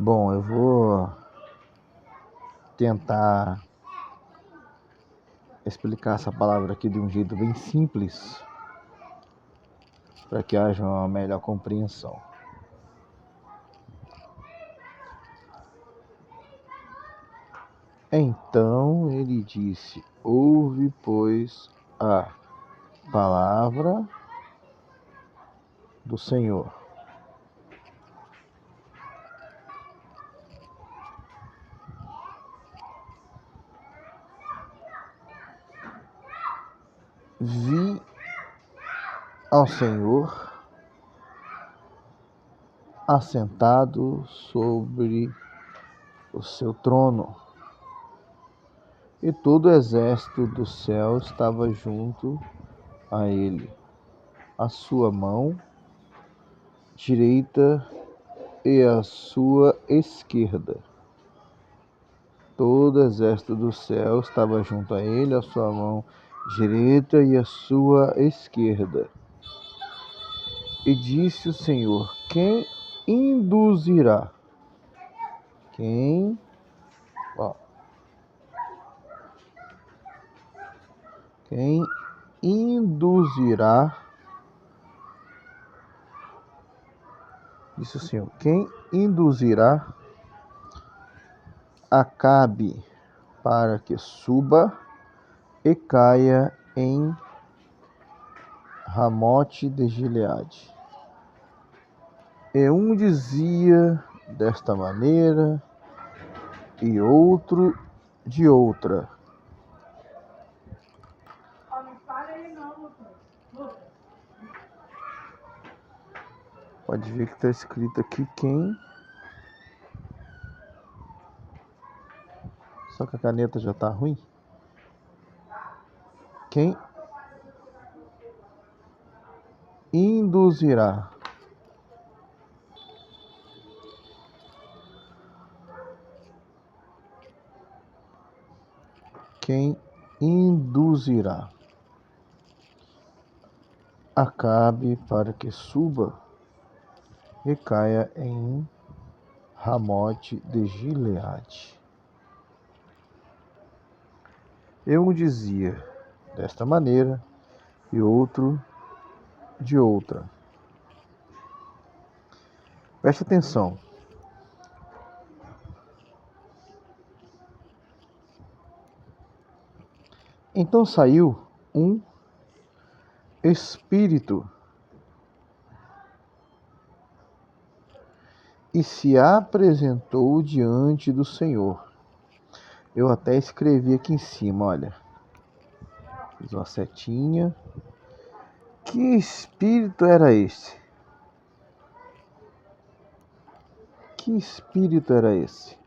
Bom, eu vou tentar explicar essa palavra aqui de um jeito bem simples, para que haja uma melhor compreensão. Então ele disse: ouve, pois, a palavra do Senhor. Vi ao Senhor assentado sobre o seu trono, e todo o exército do céu estava junto a ele. A sua mão direita e a sua esquerda. Todo o exército do céu estava junto a ele, a sua mão direita e a sua esquerda. E disse o Senhor: quem induzirá? Quem induzirá? Disse o Senhor: quem induzirá Acabe para que suba e caia em Ramote de Gileade? E um dizia desta maneira e outro de outra. Pode ver que está escrito aqui quem. Só que a caneta já está ruim. Quem induzirá? Quem induzirá Acabe para que suba e caia em Ramote de Gileade? E um dizia desta maneira e outro de outra. Preste atenção. Então saiu um espírito e se apresentou diante do Senhor. Eu até escrevi aqui em cima, olha. Fiz uma setinha. Que espírito era esse? Que espírito era esse?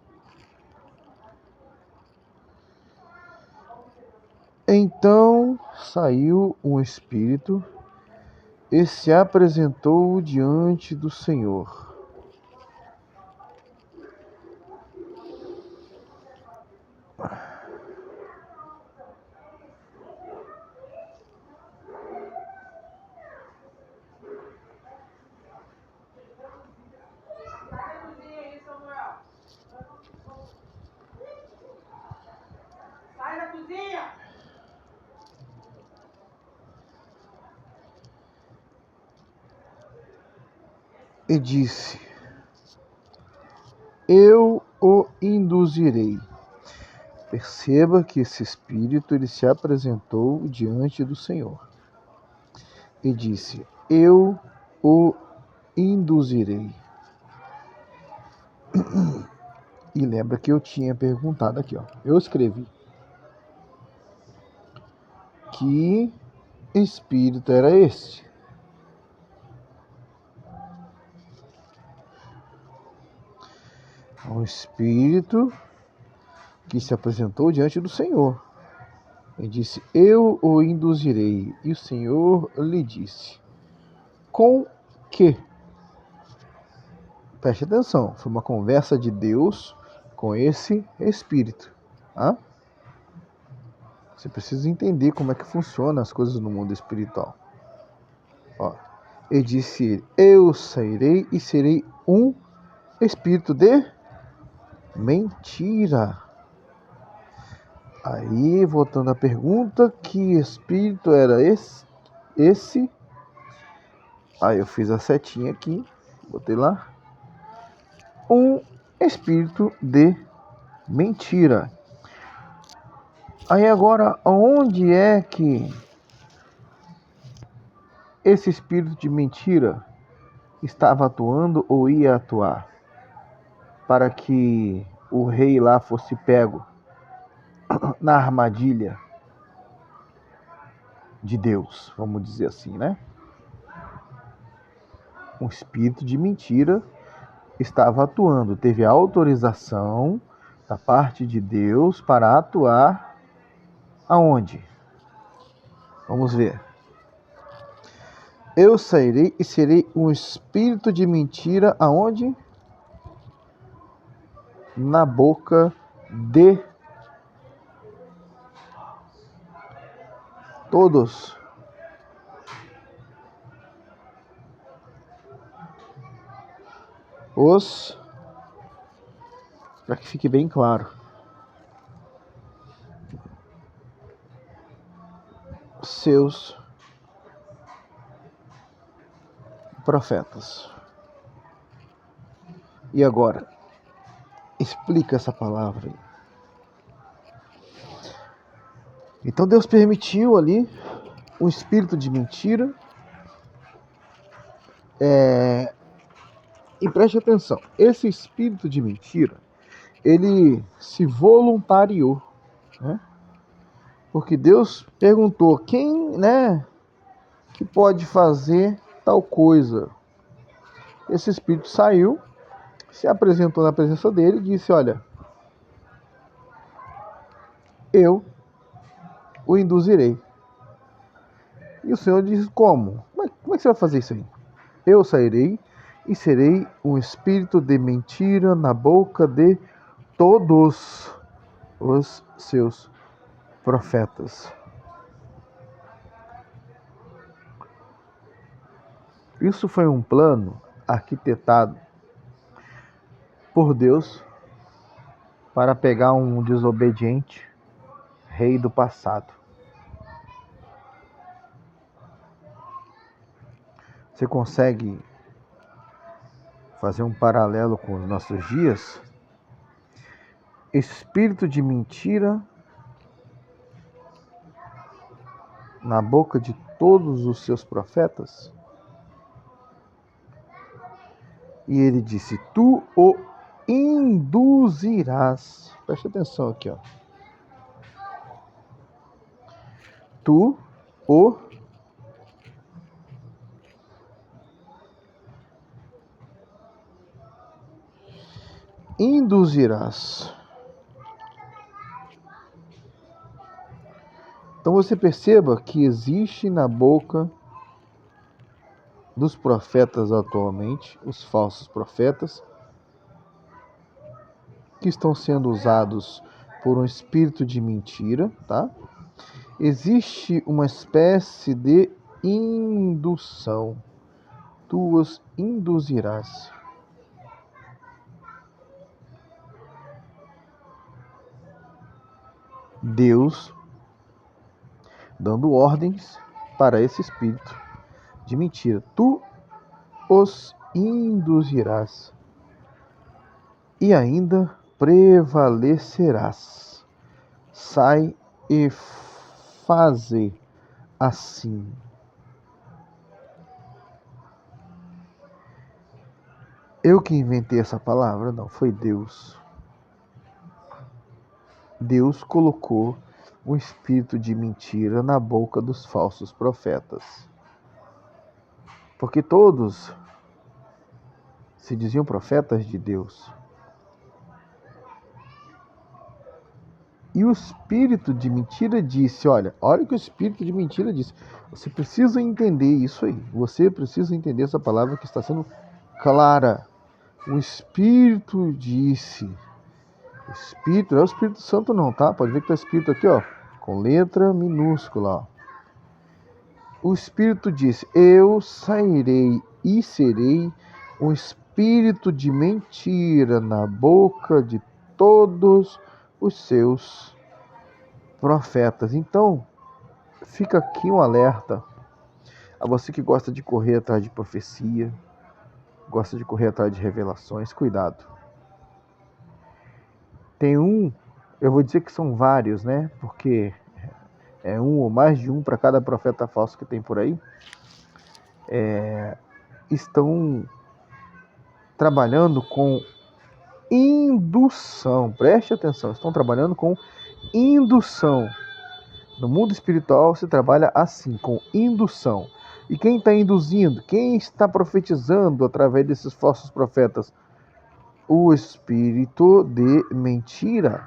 Então saiu um espírito e se apresentou diante do Senhor. E disse: eu o induzirei. Perceba que esse espírito ele se apresentou diante do Senhor e disse: eu o induzirei. E lembra que eu tinha perguntado aqui, ó. Eu escrevi: que espírito era este? Um espírito que se apresentou diante do Senhor e disse: eu o induzirei. E o Senhor lhe disse: com que? Preste atenção, foi uma conversa de Deus com esse espírito. Tá? Você precisa entender como é que funcionam as coisas no mundo espiritual. Ó, e disse ele: eu sairei e serei um espírito de mentira. Aí, voltando à pergunta, que espírito era esse? Aí eu fiz a setinha aqui, botei lá. Um espírito de mentira. Aí agora, onde é que esse espírito de mentira estava atuando ou ia atuar para que o rei lá fosse pego na armadilha de Deus, vamos dizer assim, né? Um espírito de mentira estava atuando, teve autorização da parte de Deus para atuar aonde? Vamos ver. Eu sairei e serei um espírito de mentira aonde? Na boca de todos os, para que fique bem claro, seus profetas. E agora, explica essa palavra aí. Então Deus permitiu ali um espírito de mentira. E preste atenção, esse espírito de mentira, ele se voluntariou, né? Porque Deus perguntou quem, né, que pode fazer tal coisa. Esse espírito saiu, se apresentou na presença dele e disse: olha, eu o induzirei. E o Senhor disse: como? Como é que você vai fazer isso aí? Eu sairei e serei um espírito de mentira na boca de todos os seus profetas. Isso foi um plano arquitetado por Deus para pegar um desobediente rei do passado. Você consegue fazer um paralelo com os nossos dias? Espírito de mentira na boca de todos os seus profetas? E ele disse: tu o induzirás. Preste atenção aqui, ó. Tu o induzirás. Então você perceba que existe na boca dos profetas atualmente, os falsos profetas, que estão sendo usados por um espírito de mentira, tá? Existe uma espécie de indução. Tu os induzirás. Deus dando ordens para esse espírito de mentira. Tu os induzirás e ainda prevalecerás. Sai e faze assim. Eu que inventei essa palavra? Não, foi Deus. Deus colocou um espírito de mentira na boca dos falsos profetas. Porque todos se diziam profetas de Deus. E o espírito de mentira disse: olha o que o espírito de mentira disse. Você precisa entender isso aí. Você precisa entender essa palavra que está sendo clara. O espírito disse. O espírito, não é o Espírito Santo não, tá? Pode ver que está escrito aqui, ó, com letra minúscula, ó. O espírito disse: eu sairei e serei um espírito de mentira na boca de todos os seus profetas. Então, fica aqui um alerta a você que gosta de correr atrás de profecia, gosta de correr atrás de revelações, cuidado. Tem eu vou dizer que são vários, né? Porque é um ou mais de um para cada profeta falso que tem por aí. Estão trabalhando com indução. Preste atenção, estão trabalhando com indução. No mundo espiritual se trabalha assim, com indução. E quem está induzindo? Quem está profetizando através desses falsos profetas? O espírito de mentira,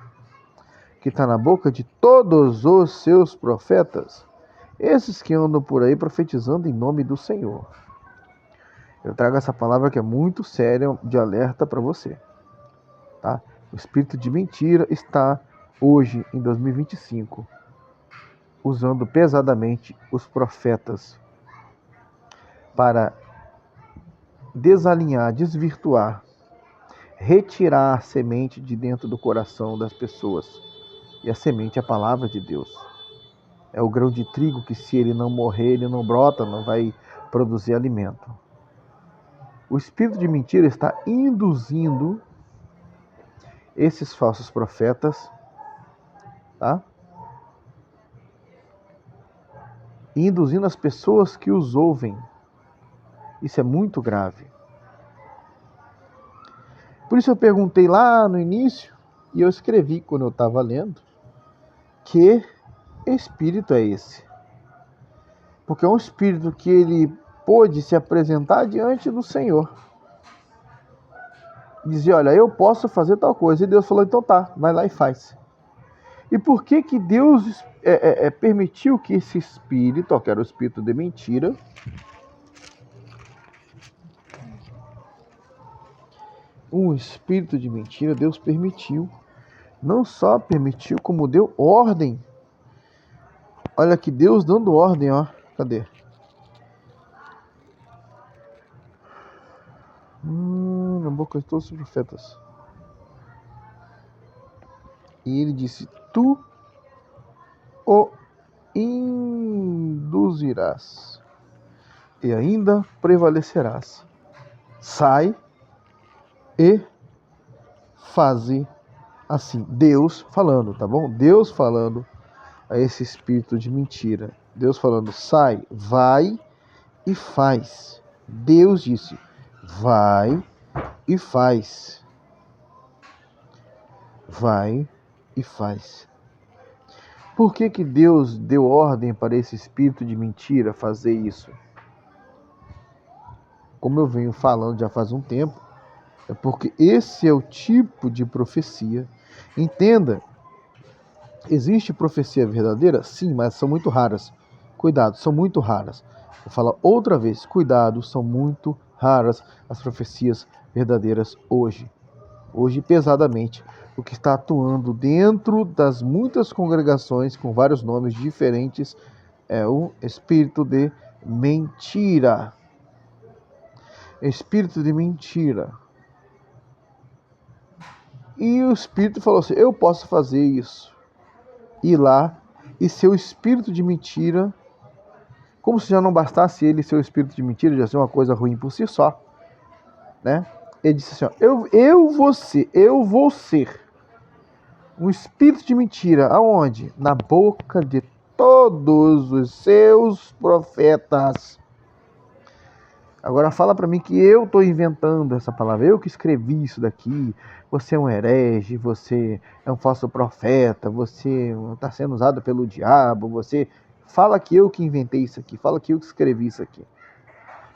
que está na boca de todos os seus profetas. Esses que andam por aí profetizando em nome do Senhor. Eu trago essa palavra que é muito séria, de alerta para você. Tá? O espírito de mentira está hoje, em 2025, usando pesadamente os profetas para desalinhar, desvirtuar, retirar a semente de dentro do coração das pessoas. E a semente é a palavra de Deus. É o grão de trigo que, se ele não morrer, ele não brota, não vai produzir alimento. O espírito de mentira está induzindo esses falsos profetas, tá? E induzindo as pessoas que os ouvem. Isso é muito grave. Por isso eu perguntei lá no início, e eu escrevi quando eu estava lendo, que espírito é esse? Porque é um espírito que ele pôde se apresentar diante do Senhor. Dizer, olha, eu posso fazer tal coisa. E Deus falou, então tá, vai lá e faz. E por que que Deus permitiu que esse espírito, que era o espírito de mentira, Deus permitiu. Não só permitiu, como deu ordem. Olha que Deus dando ordem, ó. Cadê? Na boca de todos os profetas. E ele disse, tu o induzirás e ainda prevalecerás. Sai e faze assim. Deus falando, tá bom? Deus falando a esse espírito de mentira. Deus falando, sai, vai e faz. Deus disse, vai e faz. Vai e faz. Por que que Deus deu ordem para esse espírito de mentira fazer isso? Como eu venho falando já faz um tempo, é porque esse é o tipo de profecia. Entenda, existe profecia verdadeira? Sim, mas são muito raras. Cuidado, são muito raras. Vou falar outra vez, cuidado, são muito raras as profecias verdadeiras hoje. Hoje, pesadamente, o que está atuando dentro das muitas congregações com vários nomes diferentes é o espírito de mentira. Espírito de mentira. E o espírito falou assim, eu posso fazer isso. Ir lá e ser o espírito de mentira, como se já não bastasse ele ser o espírito de mentira, já ser uma coisa ruim por si só, né? Ele disse assim, ó, eu vou ser um espírito de mentira. Aonde? Na boca de todos os seus profetas. Agora fala para mim que eu estou inventando essa palavra, eu que escrevi isso daqui, você é um herege, você é um falso profeta, você está sendo usado pelo diabo, você... Fala que eu que inventei isso aqui, fala que eu que escrevi isso aqui.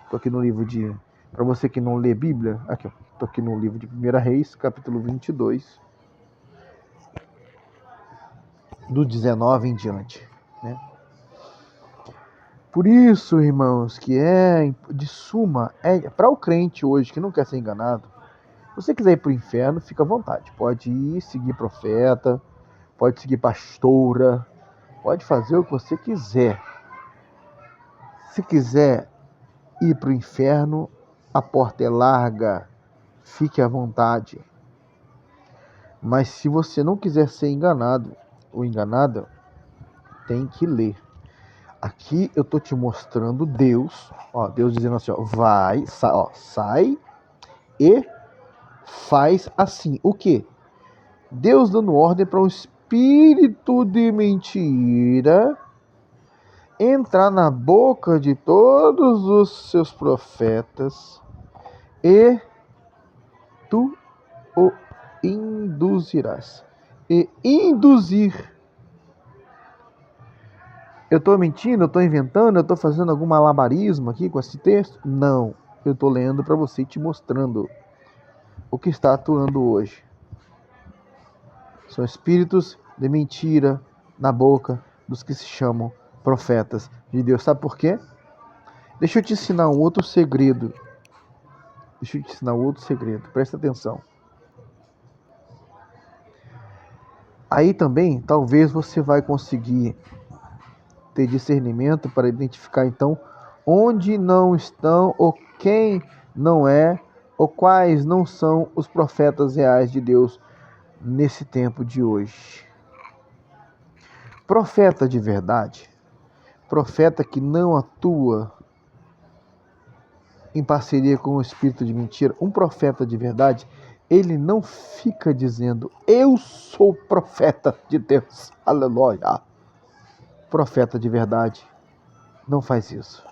Estou aqui no livro de... Para você que não lê Bíblia, aqui, estou aqui no livro de 1 Reis, capítulo 22, do 19 em diante, né? Por isso, irmãos, que é de suma, para o crente hoje que não quer ser enganado, se você quiser ir para o inferno, fica à vontade. Pode ir seguir profeta, pode seguir pastora, pode fazer o que você quiser. Se quiser ir para o inferno, a porta é larga, fique à vontade. Mas se você não quiser ser enganado ou enganada, tem que ler. Aqui eu tô te mostrando Deus, ó, Deus dizendo assim, ó, sai e faz assim. O quê? Deus dando ordem para um espírito de mentira entrar na boca de todos os seus profetas e tu o induzirás. E induzir. Eu estou mentindo, eu estou inventando, eu estou fazendo algum malabarismo aqui com esse texto? Não. Eu estou lendo para você e te mostrando o que está atuando hoje. São espíritos de mentira na boca dos que se chamam profetas de Deus. Sabe por quê? Deixa eu te ensinar um outro segredo. Presta atenção. Aí também, talvez você vai conseguir ter discernimento para identificar, então, onde não estão ou quem não é ou quais não são os profetas reais de Deus nesse tempo de hoje. Profeta de verdade, profeta que não atua em parceria com o espírito de mentira, um profeta de verdade, ele não fica dizendo, eu sou profeta de Deus, aleluia. Profeta de verdade não faz isso.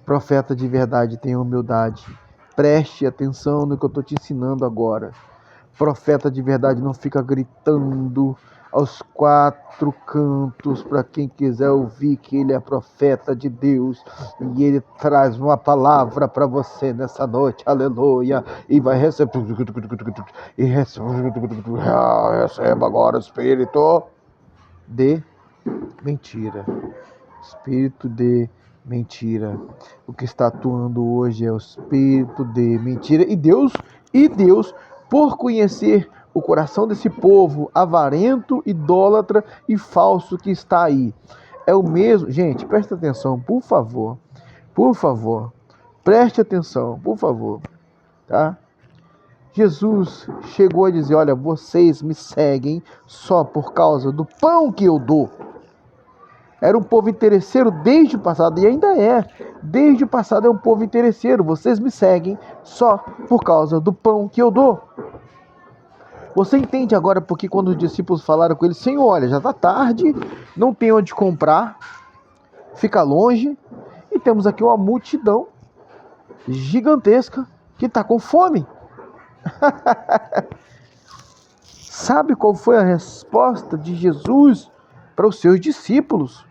Profeta de verdade tem humildade. Preste atenção no que eu estou te ensinando agora. Profeta de verdade não fica gritando aos quatro cantos para quem quiser ouvir que ele é profeta de Deus e ele traz uma palavra para você nessa noite, aleluia, e vai receber e receba agora o espírito de mentira. Espírito de mentira. O que está atuando hoje é o espírito de mentira. E Deus, por conhecer o coração desse povo avarento, idólatra e falso que está aí, é o mesmo. Gente, presta atenção, por favor. Por favor. Preste atenção, por favor. Tá? Jesus chegou a dizer, olha, vocês me seguem só por causa do pão que eu dou. Era um povo interesseiro desde o passado, e ainda é. Desde o passado é um povo interesseiro. Vocês me seguem só por causa do pão que eu dou. Você entende agora porque quando os discípulos falaram com ele, Senhor, olha, já está tarde, não tem onde comprar, fica longe, e temos aqui uma multidão gigantesca que está com fome. Sabe qual foi a resposta de Jesus para os seus discípulos?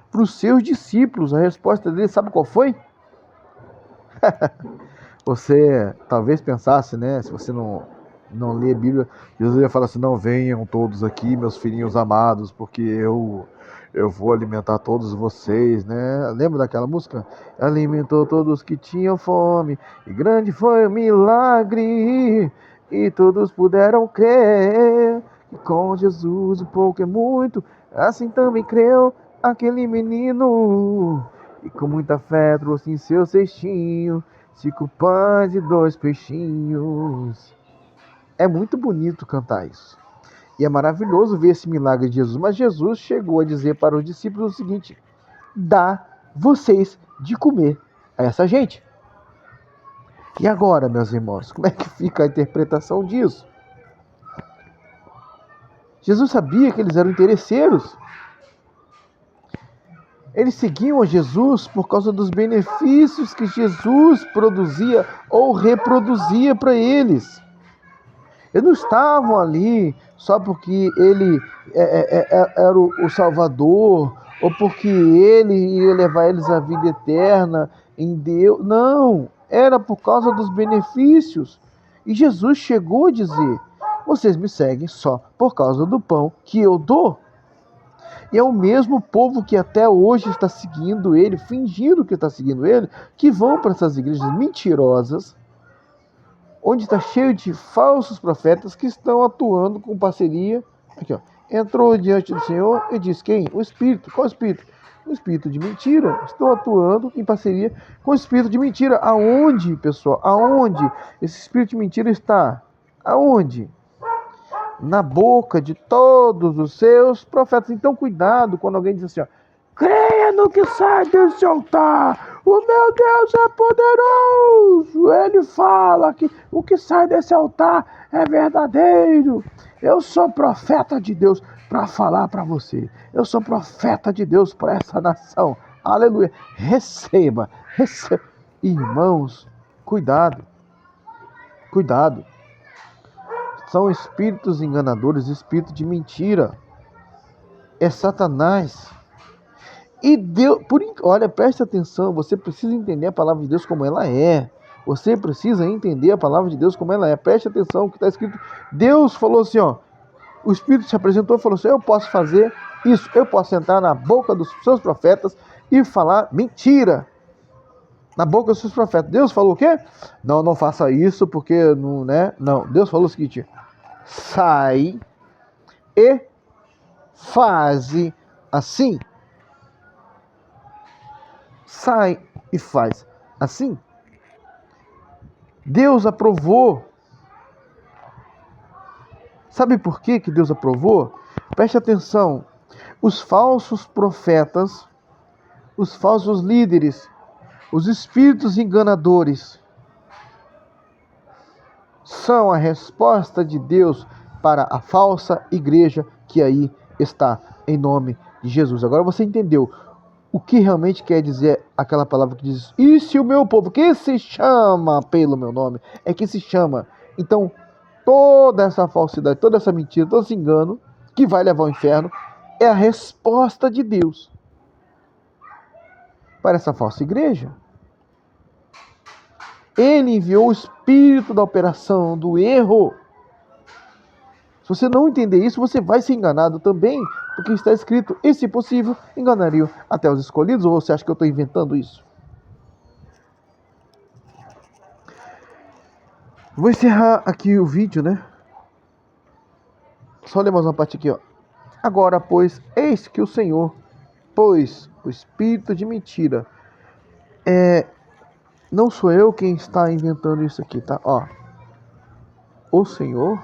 Para os seus discípulos, a resposta dele, sabe qual foi? Você talvez pensasse, né? Se você não lê a Bíblia, Jesus ia falar assim, não, venham todos aqui, meus filhinhos amados, porque eu vou alimentar todos vocês, né? Lembra daquela música? Alimentou todos que tinham fome, e grande foi o milagre, e todos puderam crer, que com Jesus o pouco é muito, assim também creu aquele menino, e com muita fé trouxe em seu cestinho 5 pães e 2 peixinhos. É muito bonito cantar isso. E é maravilhoso ver esse milagre de Jesus. Mas Jesus chegou a dizer para os discípulos o seguinte, dá vocês de comer a essa gente. E agora, meus irmãos, como é que fica a interpretação disso? Jesus sabia que eles eram interesseiros. Eles seguiam a Jesus por causa dos benefícios que Jesus produzia ou reproduzia para eles. Eles não estavam ali só porque ele era o Salvador ou porque ele ia levar eles à vida eterna em Deus. Não, era por causa dos benefícios. E Jesus chegou a dizer, vocês me seguem só por causa do pão que eu dou. E é o mesmo povo que até hoje está seguindo ele, fingindo que está seguindo ele, que vão para essas igrejas mentirosas, onde está cheio de falsos profetas que estão atuando com parceria. Aqui, ó, entrou diante do Senhor e disse, quem? O Espírito. Qual Espírito? O Espírito de mentira. Estão atuando em parceria com o Espírito de mentira. Aonde, pessoal? Aonde esse Espírito de mentira está? Aonde? na boca de todos os seus profetas. Então, cuidado quando alguém diz assim, ó, creia no que sai desse altar. O meu Deus é poderoso. Ele fala que o que sai desse altar é verdadeiro. Eu sou profeta de Deus para falar para você. Eu sou profeta de Deus para essa nação. Aleluia. Receba, receba. Irmãos, cuidado, cuidado. São espíritos enganadores, espírito de mentira. É Satanás. E Deus, olha, preste atenção, você precisa entender a palavra de Deus como ela é. Você precisa entender a palavra de Deus como ela é. Preste atenção o que está escrito. Deus falou assim, ó. O Espírito se apresentou e falou assim, eu posso fazer isso. Eu posso sentar na boca dos seus profetas e falar mentira. Na boca dos seus profetas. Deus falou o quê? Não, não faça isso porque não, né? Não, Deus falou o seguinte, sai e faze assim. Sai e faz assim. Deus aprovou. Sabe por que Deus aprovou? Preste atenção. Os falsos profetas, os falsos líderes, os espíritos enganadores são a resposta de Deus para a falsa igreja que aí está, em nome de Jesus. Agora você entendeu o que realmente quer dizer aquela palavra que diz, e se o meu povo, que se chama pelo meu nome, é que se chama. Então, toda essa falsidade, toda essa mentira, todo esse engano, que vai levar ao inferno, é a resposta de Deus para essa falsa igreja. Ele enviou o espírito da operação, do erro. Se você não entender isso, você vai ser enganado também, porque está escrito, e se possível, enganariam até os escolhidos, ou você acha que eu estou inventando isso? Vou encerrar aqui o vídeo, né? Só ler mais uma parte aqui, ó. Agora, pois, eis que o Senhor, pois o espírito de mentira, não sou eu quem está inventando isso aqui, tá? Ó, o Senhor,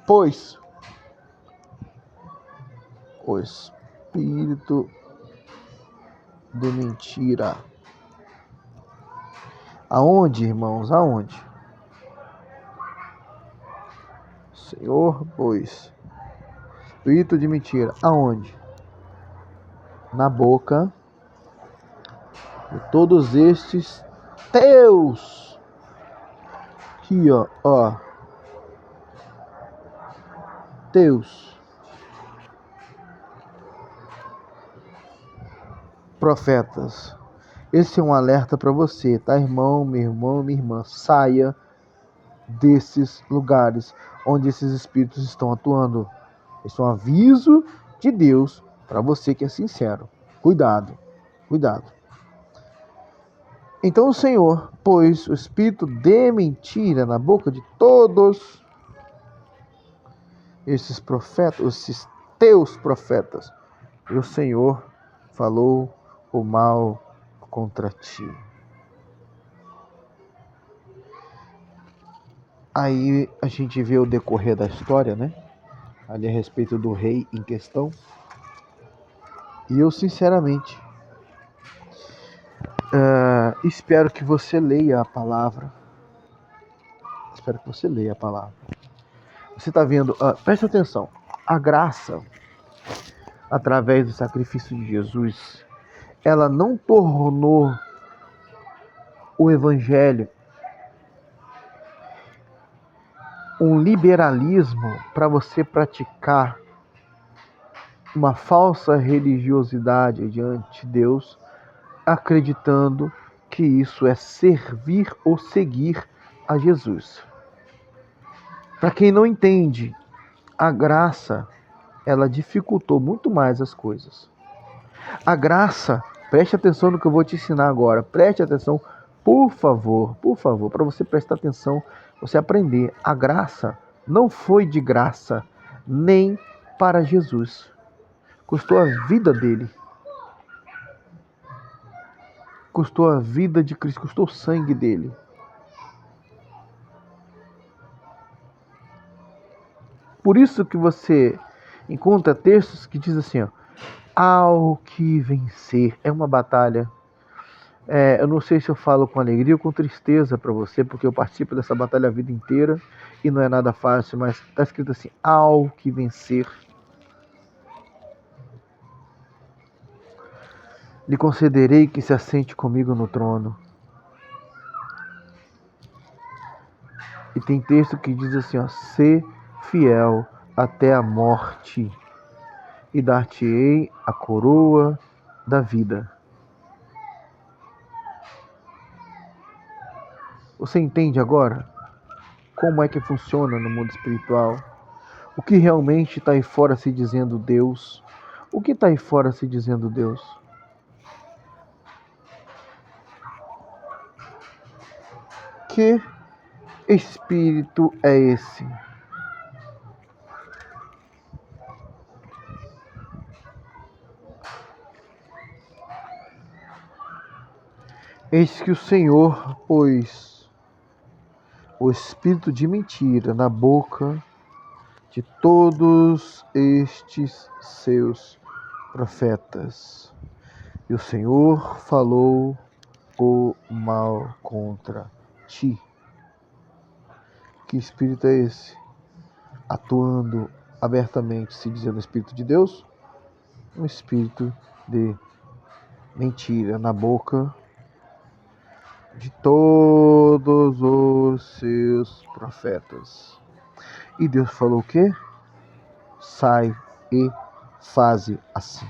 pois o espírito de mentira. Aonde, irmãos? Aonde? Senhor, pois espírito de mentira. Aonde? Na boca de todos estes teus. Aqui, ó. Teus profetas. Esse é um alerta para você, tá, irmão, minha irmã? Saia desses lugares onde esses espíritos estão atuando. Esse é um aviso de Deus para você que é sincero. Cuidado, cuidado. Então o Senhor pôs o espírito de mentira na boca de todos esses profetas, esses teus profetas. E o Senhor falou o mal contra ti. Aí a gente vê o decorrer da história, né? Ali a respeito do rei em questão. E eu, sinceramente, espero que você leia a palavra. Espero que você leia a palavra. Você está vendo, preste atenção. A graça, através do sacrifício de Jesus, ela não tornou o evangelho um liberalismo para você praticar uma falsa religiosidade diante de Deus, acreditando que isso é servir ou seguir a Jesus. Para quem não entende, a graça, ela dificultou muito mais as coisas. A graça, preste atenção no que eu vou te ensinar agora, preste atenção, por favor, para você prestar atenção, você aprender. A graça não foi de graça, nem para Jesus. Custou a vida dele. Custou a vida de Cristo, custou o sangue dele. Por isso que você encontra textos que diz assim, ó, ao que vencer. É uma batalha. Eu não sei se eu falo com alegria ou com tristeza para você, porque eu participo dessa batalha a vida inteira e não é nada fácil, mas está escrito assim, ao que vencer. Lhe concederei que se assente comigo no trono. E tem texto que diz assim, ó, sê fiel até a morte e dar-te-ei a coroa da vida. Você entende agora como é que funciona no mundo espiritual? O que realmente está aí fora se dizendo Deus? O que está aí fora se dizendo Deus? Que espírito é esse? Eis que o Senhor pôs o espírito de mentira na boca de todos estes seus profetas. E o Senhor falou o mal contra ti. Que espírito é esse? Atuando abertamente, se dizendo Espírito de Deus? Um espírito de mentira na boca de todos os seus profetas. E Deus falou o quê? Sai e faze assim.